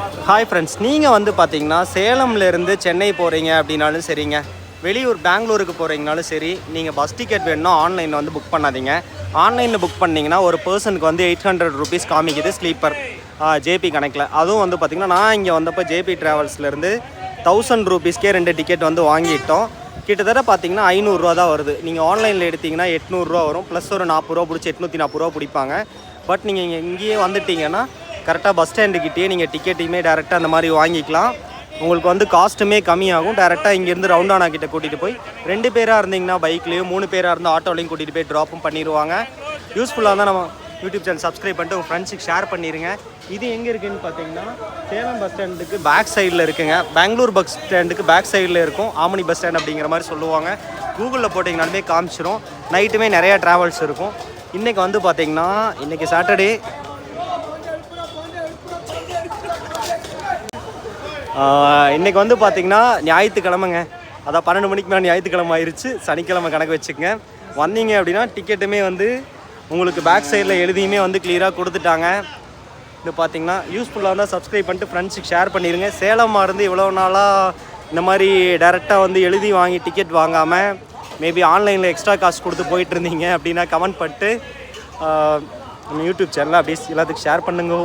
Hi friends, நீங்கள் வந்து பார்த்தீங்கன்னா சேலம்லேருந்து சென்னை போகிறீங்க அப்படின்னாலும் சரிங்க, வெளியூர் பெங்களூருக்கு போகிறீங்கனாலும் சரி, நீங்கள் பஸ் டிக்கெட் வேணும்னா ஆன்லைனில் வந்து புக் பண்ணாதீங்க. ஆன்லைனில் புக் பண்ணிங்கன்னா ஒரு பர்சனுக்கு வந்து 800 ருபீஸ் காமிக்குது ஸ்லீப்பர் ஜேபி கணக்கில். அதுவும் வந்து பார்த்திங்கன்னா நான் இங்கே வந்தப்போ ஜேபி ட்ராவல்ஸ்லேருந்து 1000 ருபீஸ்க்கே 2 டிக்கெட் வந்து வாங்கிட்டோம். கிட்டத்தட்ட பார்த்தீங்கன்னா 500 தான் வருது. நீங்கள் ஆன்லைனில் எடுத்திங்கன்னா 800 வரும், ப்ளஸ் ஒரு 40 பிடிச்சி 840 பிடிப்பாங்க. பட் நீங்கள் இங்கேயே வந்துட்டிங்கன்னா கரெக்டாக பஸ் ஸ்டாண்டுக்கிட்டே நீங்கள் டிக்கெட்டையுமே டேரெக்டாக அந்த மாதிரி வாங்கிக்கலாம். உங்களுக்கு வந்து காஸ்ட்டுமே கம்மியாகும். டேரெக்டாக இங்கேருந்து ரவுண்டானா கிட்ட கூட்டிகிட்டு போய் 2 பேராக இருந்தீங்கன்னா பைக்லேயும், 3 பேராக இருந்தால் ஆட்டோலையும் கூட்டிகிட்டு போய் ட்ராப்பும் பண்ணிடுவாங்க. யூஸ்ஃபுல்லாக இருந்தால் நம்ம யூடியூப் சேனல் சப்ஸ்கிரைப் பண்ணிட்டு உங்கள் ஃப்ரெண்ட்ஸுக்கு ஷேர் பண்ணிடுங்க. இது எங்கே இருக்குதுன்னு பார்த்தீங்கன்னா சேலம் பஸ் ஸ்டாண்டுக்கு பேக் சைடில் இருக்குங்க. பெங்களூர் பஸ் ஸ்டாண்டுக்கு பேக் சைடில் இருக்கும். ஆமணி பஸ் ஸ்டாண்ட் அப்படிங்கிற மாதிரி சொல்லுவாங்க. கூகுளில் போட்டிங்கனாலுமே காமிச்சிரும். நைட்டுமே நிறையா ட்ராவல்ஸ் இருக்கும். இன்றைக்கி வந்து பார்த்திங்கன்னா இன்றைக்கி சாட்டர்டே, இன்றைக்கி வந்து பார்த்திங்கன்னா ஞாயிற்றுக்கிழமைங்க. அதான் 12 மணிக்கு மேலே ஞாயிற்றுக்கிழமை ஆயிடுச்சு. சனிக்கிழமை கணக்கு வச்சுக்கங்க. வந்தீங்க அப்படின்னா டிக்கெட்டுமே வந்து உங்களுக்கு பேக் சைடில் எழுதியுமே வந்து கிளியராக கொடுத்துட்டாங்க. இது பார்த்திங்கன்னா யூஸ்ஃபுல்லாக இருந்தால் சப்ஸ்கிரைப் பண்ணிட்டு ஃப்ரெண்ட்ஸுக்கு ஷேர் பண்ணிடுங்க. சேலமாக இருந்து இவ்வளோ நாளாக இந்த மாதிரி டேரெக்டாக வந்து எழுதி வாங்கி டிக்கெட் வாங்காமல் மேபி ஆன்லைனில் எக்ஸ்ட்ரா காசு கொடுத்து போயிட்டு இருந்தீங்க அப்படின்னா கமெண்ட் பண்ணிட்டு நம்ம யூடியூப் சேனலில் அப்படியே எல்லாத்துக்கும் ஷேர் பண்ணுங்க.